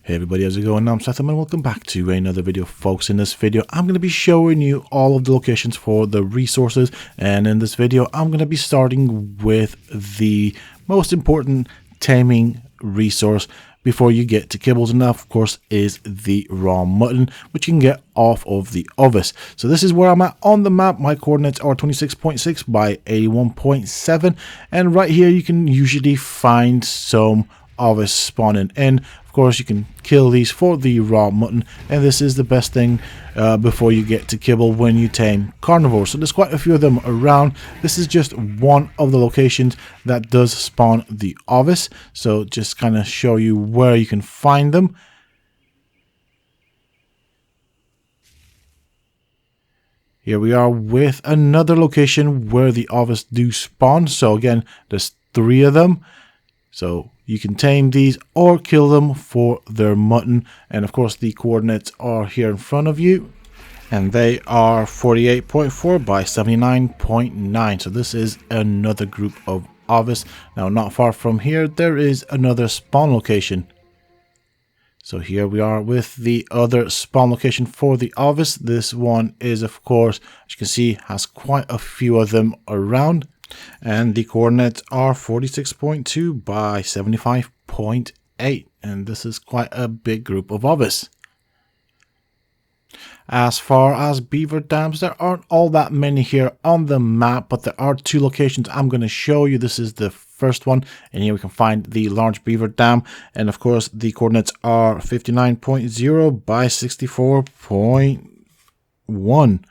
Hey everybody, how's it going? I'm Sethum and welcome back to another video, folks. In this video, I'm going to be showing you all of the locations for the resources, and in this video, I'm going to be starting with the most important taming resource before you get to kibbles, and that of course is the raw mutton, which you can get off of the ovis. So this is where I'm at on the map. My coordinates are 26.6 by 81.7, and right here you can usually find some ovis spawning in. Of course, you can kill these for the raw mutton, and this is the best thing before you get to kibble when you tame carnivores. So there's quite a few of them around. This is just one of the locations that does spawn the ovis, so just kind of show you where you can find them. Here we are with another location where the ovis do spawn. So again, there's 3 of them. So you can tame these or kill them for their mutton. And of course the coordinates are here in front of you. And they are 48.4 by 79.9. So this is another group of ovis. Now not far from here there is another spawn location. So here we are with the other spawn location for the ovis. This one is, of course, as you can see, has quite a few of them around. And the coordinates are 46.2 by 75.8, and this is quite a big group of ovis. As far as beaver dams, there aren't all that many here on the map, but there are 2 locations I'm going to show you. This is the first one, and here we can find the large beaver dam, and of course the coordinates are 59.0 by 64.1.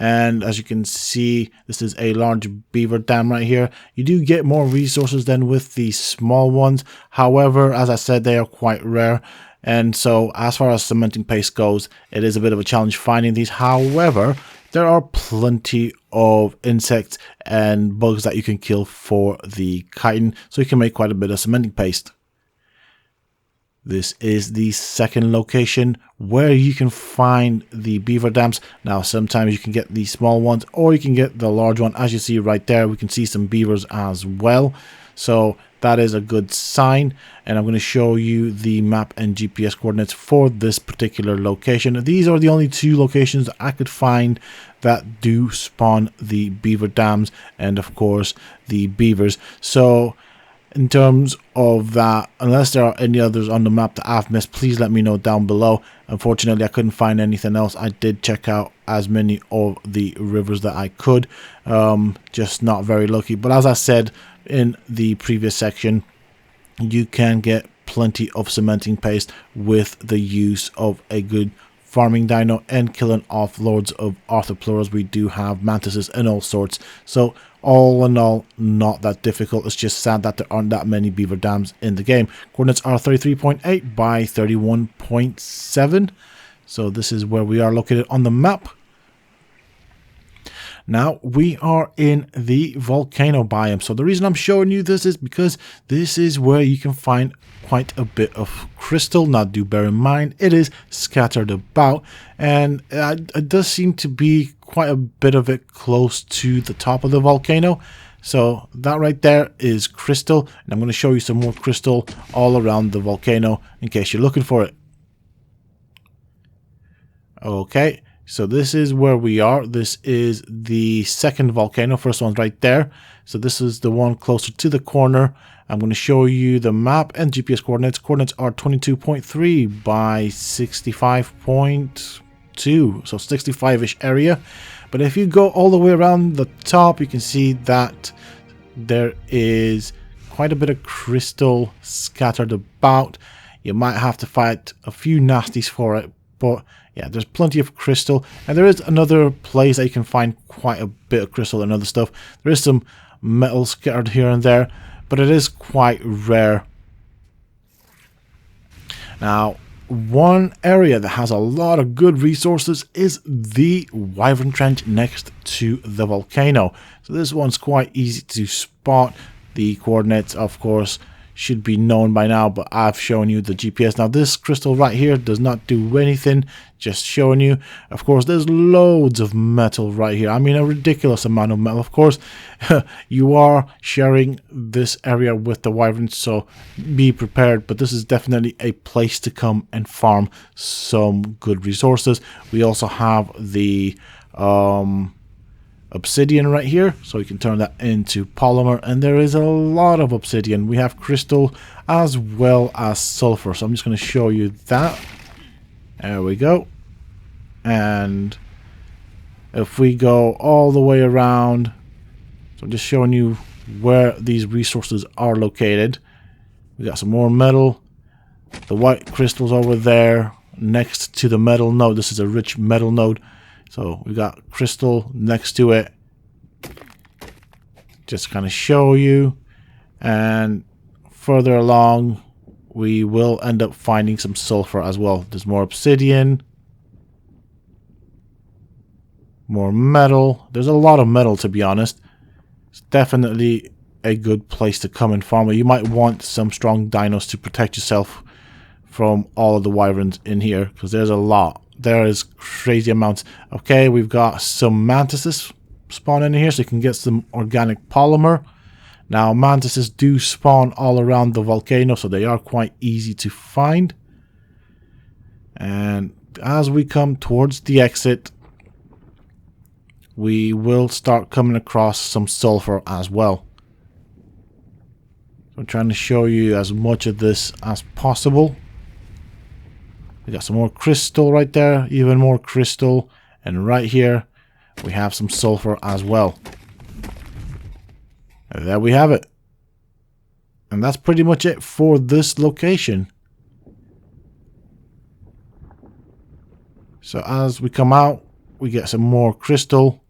And as you can see, this is a large beaver dam right here. You do get more resources than with the small ones. However, as I said, they are quite rare. And so as far as cementing paste goes, it is a bit of a challenge finding these. However, there are plenty of insects and bugs that you can kill for the chitin, so you can make quite a bit of cementing paste. This is the second location where you can find the beaver dams. Now sometimes you can get the small ones or you can get the large one. As you see right there, we can see some beavers as well. So that is a good sign. And I'm going to show you the map and GPS coordinates for this particular location. These are the only 2 locations that I could find that do spawn the beaver dams and of course the beavers. So in terms of that, unless there are any others on the map that I've missed, please let me know down below. Unfortunately, I couldn't find anything else. I did check out as many of the rivers that I could, just not very lucky. But as I said in the previous section, you can get plenty of cementing paste with the use of a good farming dino and killing off lords of arthropleuras. We do have mantises and all sorts. So all in all, not that difficult. It's just sad that there aren't that many beaver dams in the game. Coordinates are 33.8 by 31.7. So this is where we are located on the map. Now we are in the volcano biome. So the reason I'm showing you this is because this is where you can find quite a bit of crystal. Now do bear in mind it is scattered about, and it does seem to be quite a bit of it close to the top of the volcano. So that right there is crystal, and I'm going to show you some more crystal all around the volcano in case you're looking for it. Okay. So this is where we are. This is the second volcano. First one's right there. So this is the one closer to the corner. I'm going to show you the map and GPS coordinates. Coordinates are 22.3 by 65.2. So 65-ish area. But if you go all the way around the top, you can see that there is quite a bit of crystal scattered about. You might have to fight a few nasties for it, but yeah, there's plenty of crystal, and there is another place that you can find quite a bit of crystal and other stuff. There is some metal scattered here and there, but it is quite rare. Now, one area that has a lot of good resources is the Wyvern Trench next to the volcano. So this one's quite easy to spot. The coordinates, of course, should be known by now, but I've shown you the GPS. Now this crystal right here does not do anything, just showing you. Of course, there's loads of metal right here. I mean, a ridiculous amount of metal. Of course, you are sharing this area with the wyverns, so be prepared, but this is definitely a place to come and farm some good resources. We also have the obsidian right here, so you can turn that into polymer, and there is a lot of obsidian. We have crystal as well as sulfur, so I'm just going to show you that. There we go. And if we go all the way around, so I'm just showing you where these resources are located. We got some more metal, the white crystals over there next to the metal node. This is a rich metal node, so we got crystal next to it. Just kind of show you. And further along, we will end up finding some sulfur as well. There's more obsidian, more metal. There's a lot of metal, to be honest. It's definitely a good place to come and farm. You might want some strong dinos to protect yourself from all of the wyverns in here, because there's a lot. There is crazy amounts. Okay, we've got some mantises spawn in here, so you can get some organic polymer. Now, mantises do spawn all around the volcano, so they are quite easy to find. And as we come towards the exit, we will start coming across some sulfur as well. I'm trying to show you as much of this as possible. We got some more crystal right there, even more crystal, and right here we have some sulfur as well. And there we have it. And that's pretty much it for this location. So as we come out, we get some more crystal.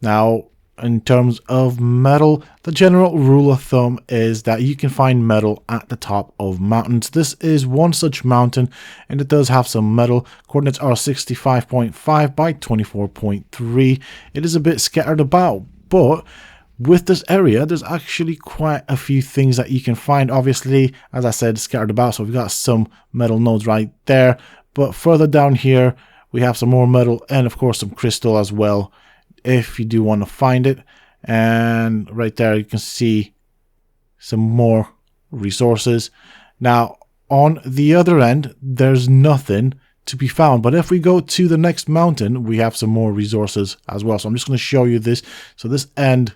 Now, in terms of metal, the general rule of thumb is that you can find metal at the top of mountains. This is one such mountain, and it does have some metal. Coordinates are 65.5 by 24.3. It is a bit scattered about, but with this area, there's actually quite a few things that you can find. Obviously, as I said, scattered about, so we've got some metal nodes right there. But further down here, we have some more metal and, of course, some crystal as well, if you do want to find it. And right there you can see some more resources. Now on the other end there's nothing to be found, but if we go to the next mountain we have some more resources as well. So I'm just going to show you this. So this end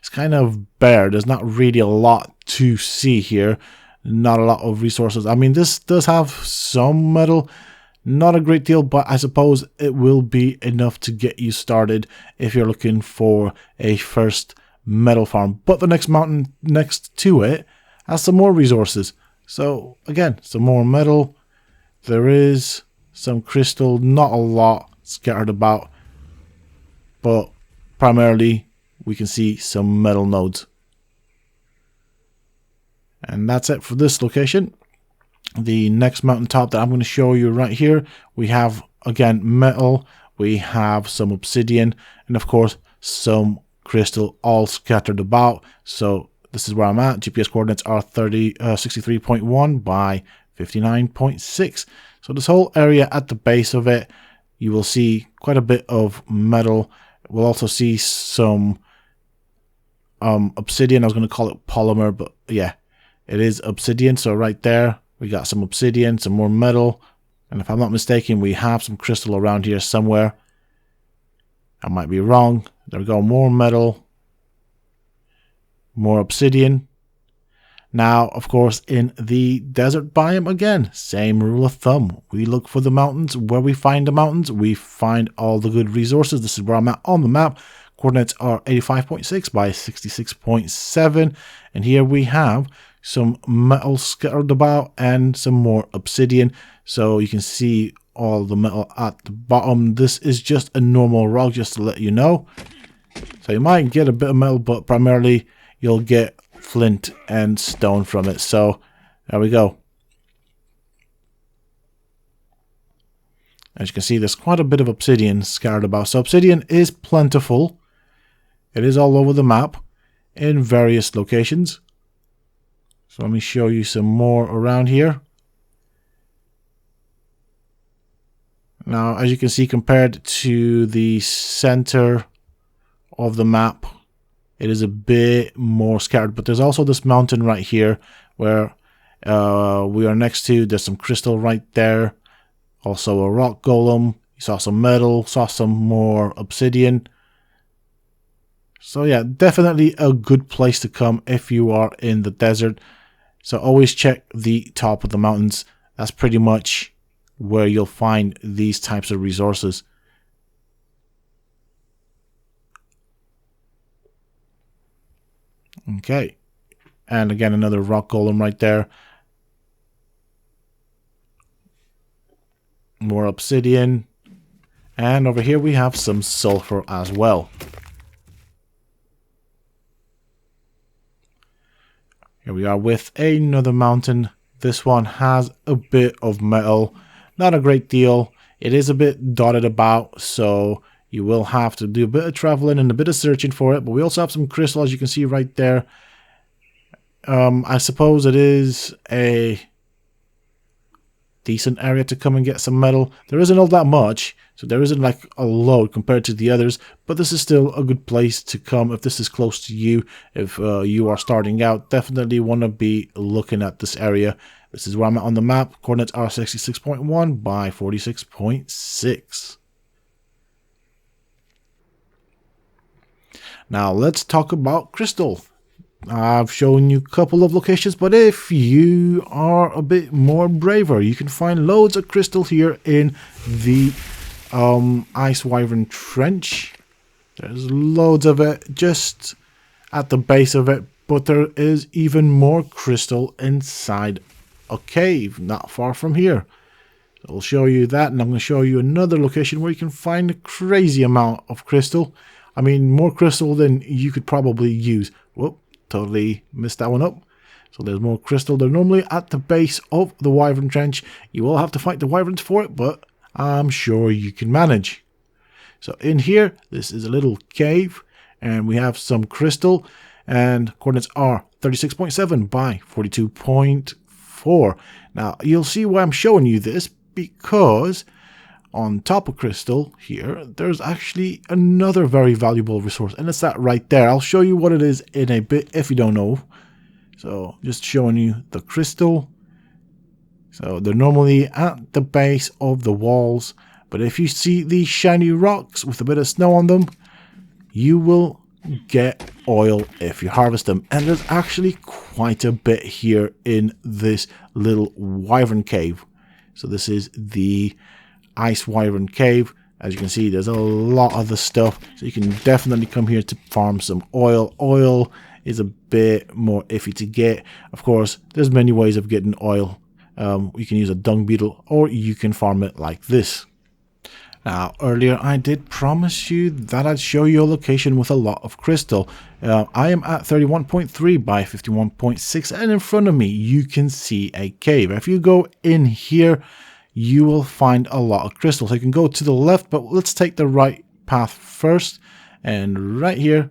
is kind of bare. There's not really a lot to see here, not a lot of resources. I mean, this does have some metal, not a great deal, but I suppose it will be enough to get you started if you're looking for a first metal farm. But the next mountain next to it has some more resources. So again, some more metal. There is some crystal, not a lot scattered about, but primarily we can see some metal nodes. And that's it for this location. The next mountaintop that I'm going to show you right here, we have again metal, we have some obsidian, and of course some crystal all scattered about. So this is where I'm at. GPS coordinates are 63.1 by 59.6. So this whole area at the base of it, you will see quite a bit of metal. We'll also see some obsidian. I was going to call it polymer, but yeah, it is obsidian. So right there we got some obsidian, some more metal, and if I'm not mistaken, we have some crystal around here somewhere. I might be wrong. There we go, more metal, more obsidian. Now, of course, in the desert biome, again, same rule of thumb. We look for the mountains. Where we find the mountains, we find all the good resources. This is where I'm at on the map. Coordinates are 85.6 by 66.7, and here we have some metal scattered about and some more obsidian. So you can see all the metal at the bottom. This is just a normal rock, just to let you know. So you might get a bit of metal, but primarily you'll get flint and stone from it. So there we go. As you can see, there's quite a bit of obsidian scattered about. So obsidian is plentiful. It is all over the map. in various locations. So let me show you some more around here. Now, as you can see, compared to the center of the map, it is a bit more scattered. But there's also this mountain right here where we are next to. There's some crystal right there. Also a rock golem. You saw some metal, saw some more obsidian. So yeah, definitely a good place to come if you are in the desert. So always check the top of the mountains. That's pretty much where you'll find these types of resources. Okay. And again, another rock golem right there. More obsidian. And over here we have some sulfur as well. Here we are with another mountain. This one has a bit of metal. Not a great deal. It is a bit dotted about, so you will have to do a bit of traveling and a bit of searching for it. But we also have some crystal, as you can see right there. I suppose it is a decent area to come and get some metal. There isn't all that much, so there isn't like a load compared to the others, but this is still a good place to come if this is close to you. If you are starting out, definitely want to be looking at this area. This is where I'm at on the map. Coordinates are 66.1 by 46.6. Now let's talk about crystal. I've shown you a couple of locations, but if you are a bit more braver, you can find loads of crystal here in the Wyvern Trench. There's loads of it just at the base of it, but there is even more crystal inside a cave not far from here. So I'll show you that, and I'm going to show you another location where you can find a crazy amount of crystal. I mean, more crystal than you could probably use. Whoop, totally missed that one up. So there's more crystal. They're normally at the base of the Wyvern Trench. You will have to fight the wyverns for it, but I'm sure you can manage. So in here, this is a little cave, and we have some crystal, and coordinates are 36.7 by 42.4. Now, you'll see why I'm showing you this, because on top of crystal here, there's actually another very valuable resource, and it's that right there. I'll show you what it is in a bit if you don't know. So just showing you the crystal. So they're normally at the base of the walls, but if you see these shiny rocks with a bit of snow on them, you will get oil if you harvest them. And there's actually quite a bit here in this little wyvern cave. So this is the Ice Wyvern Cave. As you can see, there's a lot of the stuff, so you can definitely come here to farm some oil. Oil is a bit more iffy to get. Of course, there's many ways of getting oil. You can use a dung beetle, or you can farm it like this. Now, earlier I did promise you that I'd show you a location with a lot of crystal. I am at 31.3 by 51.6, and in front of me you can see a cave. If you go in here, you will find a lot of crystal. So you can go to the left, but let's take the right path first. And right here,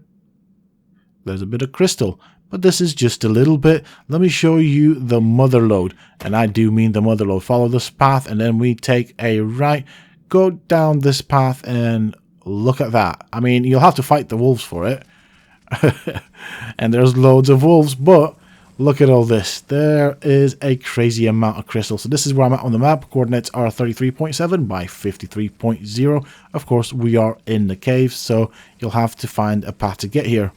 there's a bit of crystal, but this is just a little bit. Let me show you the mother lode, and I do mean the mother lode. Follow this path, and then we take a right. Go down this path and look at that. I mean, you'll have to fight the wolves for it. And there's loads of wolves, but look at all this. There is a crazy amount of crystal. So this is where I'm at on the map. Coordinates are 33.7 by 53.0. Of course, we are in the cave, so you'll have to find a path to get here.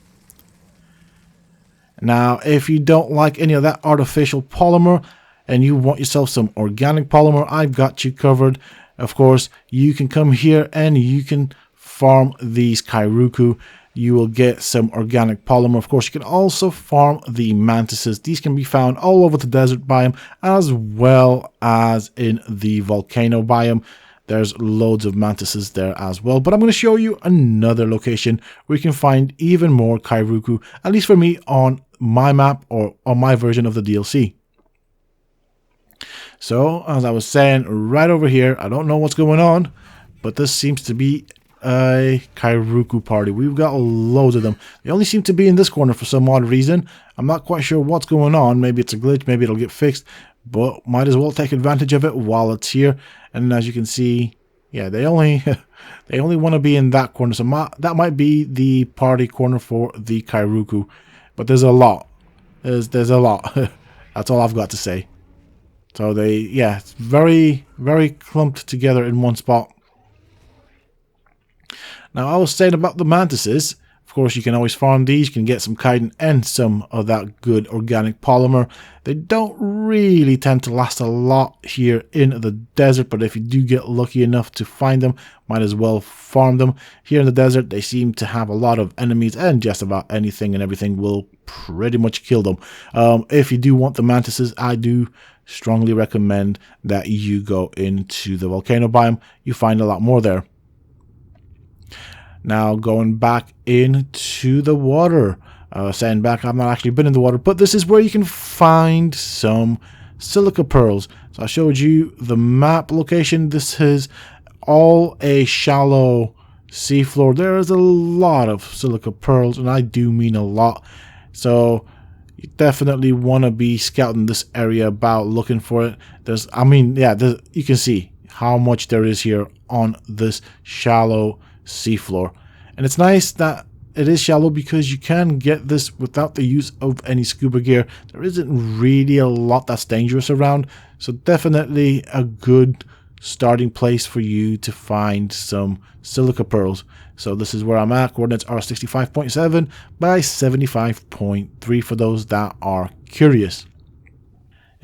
Now, if you don't like any of that artificial polymer and you want yourself some organic polymer, I've got you covered. Of course, you can come here and you can farm these Kairuku. You will get some organic polymer. Of course, you can also farm the Mantises. These can be found all over the desert biome, as well as in the volcano biome. There's loads of Mantises there as well. But I'm going to show you another location where you can find even more Kairuku, at least for me on my map or on my version of the DLC. So, as I was saying, right over here, I don't know what's going on, but this seems to be a Kairuku party. We've got loads of them. They only seem to be in this corner for some odd reason. I'm not quite sure what's going on. Maybe it's a glitch, maybe it'll get fixed, but might as well take advantage of it while it's here. And as you can see, yeah, they only they only want to be in that corner. So that might be the party corner for the Kairuku. But there's a lot. There's a lot. That's all I've got to say. So yeah, it's very, very clumped together in one spot. Now, I was saying about the Mantises. Of course, you can always farm these. You can get some chitin and some of that good organic polymer. They don't really tend to last a lot here in the desert, but if you do get lucky enough to find them, might as well farm them. Here in the desert, they seem to have a lot of enemies, and just about anything and everything will pretty much kill them. If you do want the Mantises, I do strongly recommend that you go into the volcano biome. You find a lot more there. Now going back into the water, saying back, I've not actually been in the water, but this is where you can find some Silica Pearls. So I showed you the map location. This is all a shallow seafloor. There is a lot of Silica Pearls, and I do mean a lot. So you definitely want to be scouting this area about, looking for it. You can see how much there is here on this shallow seafloor, and it's nice that it is shallow because you can get this without the use of any scuba gear. There isn't really a lot that's dangerous around, so definitely a good starting place for you to find some Silica Pearls. So this is where I'm at. Coordinates are 65.7 by 75.3 for those that are curious.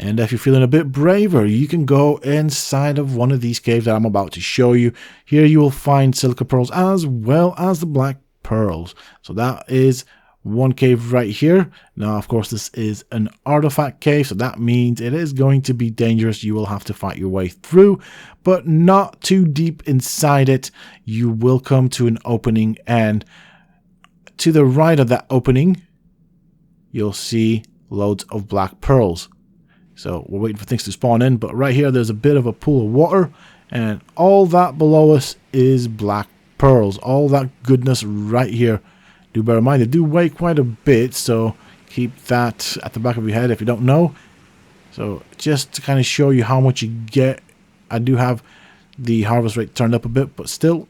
And if you're feeling a bit braver, you can go inside of one of these caves that I'm about to show you. Here you will find Silica Pearls as well as the black pearls. So that is one cave right here. Now, of course, this is an artifact cave, so that means it is going to be dangerous. You will have to fight your way through, but not too deep inside it. You will come to an opening, and to the right of that opening, you'll see loads of black pearls. So we're waiting for things to spawn in, but right here there's a bit of a pool of water, and all that below us is black pearls. All that goodness right here. Do bear in mind, they do weigh quite a bit, so keep that at the back of your head if you don't know. So just to kind of show you how much you get, I do have the harvest rate turned up a bit, but still,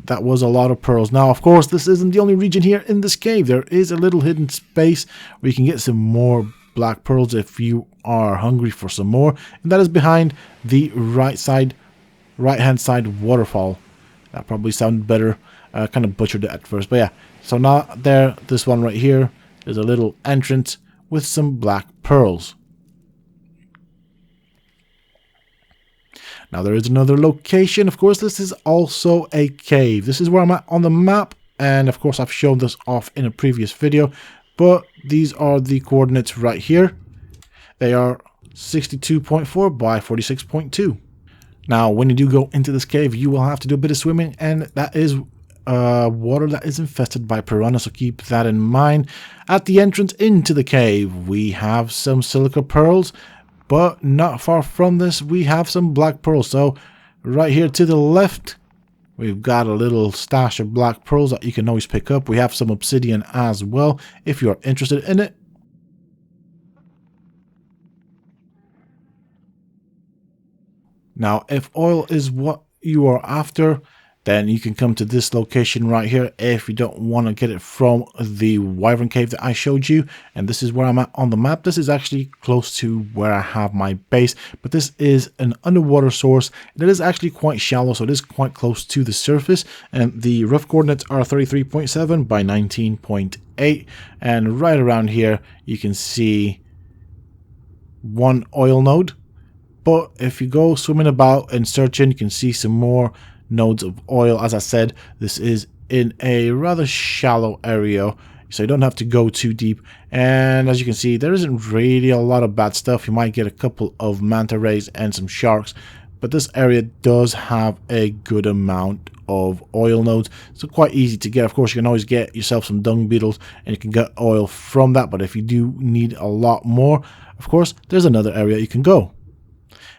that was a lot of pearls. Now, of course, this isn't the only region here in this cave. There is a little hidden space where you can get some more black pearls if you are hungry for some more, and that is behind the right hand side waterfall. That probably sounded better. Kind of butchered it at first, but yeah. So now this one right here, there's a little entrance with some black pearls. Now there is another location. Of course, this is also a cave. This is where I'm at on the map, and of course I've shown this off in a previous video. But these are the coordinates right here. They are 62.4 by 46.2. Now, when you do go into this cave, you will have to do a bit of swimming, and that is water that is infested by piranha, so keep that in mind. At the entrance into the cave, we have some Silica Pearls, but not far from this, we have some black pearls. So right here to the left, we've got a little stash of black pearls that you can always pick up. We have some obsidian as well, if you're interested in it. Now, if oil is what you are after, then you can come to this location right here if you don't want to get it from the Wyvern cave that I showed you. And this is where I'm at on the map. This is actually close to where I have my base, but this is an underwater source. It is actually quite shallow, so it is quite close to the surface. And the rough coordinates are 33.7 by 19.8. And right around here, you can see one oil node. But if you go swimming about and searching, you can see some more nodes of oil. As I said, this is in a rather shallow area, so you don't have to go too deep. And as you can see, there isn't really a lot of bad stuff. You might get a couple of manta rays and some sharks, but this area does have a good amount of oil nodes, so quite easy to get. Of course, you can always get yourself some dung beetles and you can get oil from that, but if you do need a lot more, of course, there's another area you can go.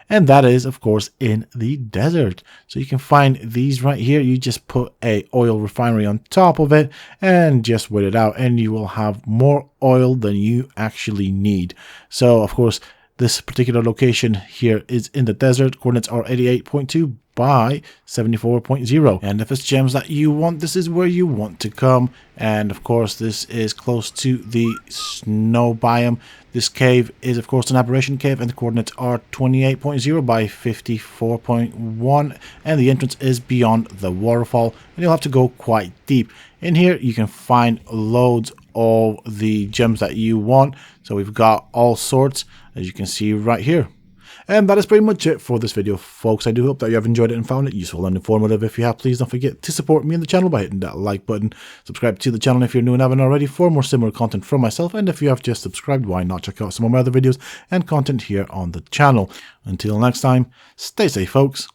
and that is of course in the desert. So you can find these right here. You just put a oil refinery on top of it and just wait it out, and you will have more oil than you actually need. So of course this particular location here is in the desert. Coordinates are 88.2 by 74.0, and if it's gems that you want, this is where you want to come. And of course this is close to the snow biome. This cave is of course an aberration cave, and the coordinates are 28.0 by 54.1, and the entrance is beyond the waterfall, and you'll have to go quite deep. In here you can find loads of the gems that you want, so we've got all sorts, as you can see right here. And that is pretty much it for this video, folks. I do hope that you have enjoyed it and found it useful and informative. If you have, please don't forget to support me and the channel by hitting that like button. Subscribe to the channel if you're new and haven't already for more similar content from myself. And if you have just subscribed, why not check out some of my other videos and content here on the channel. Until next time, stay safe, folks.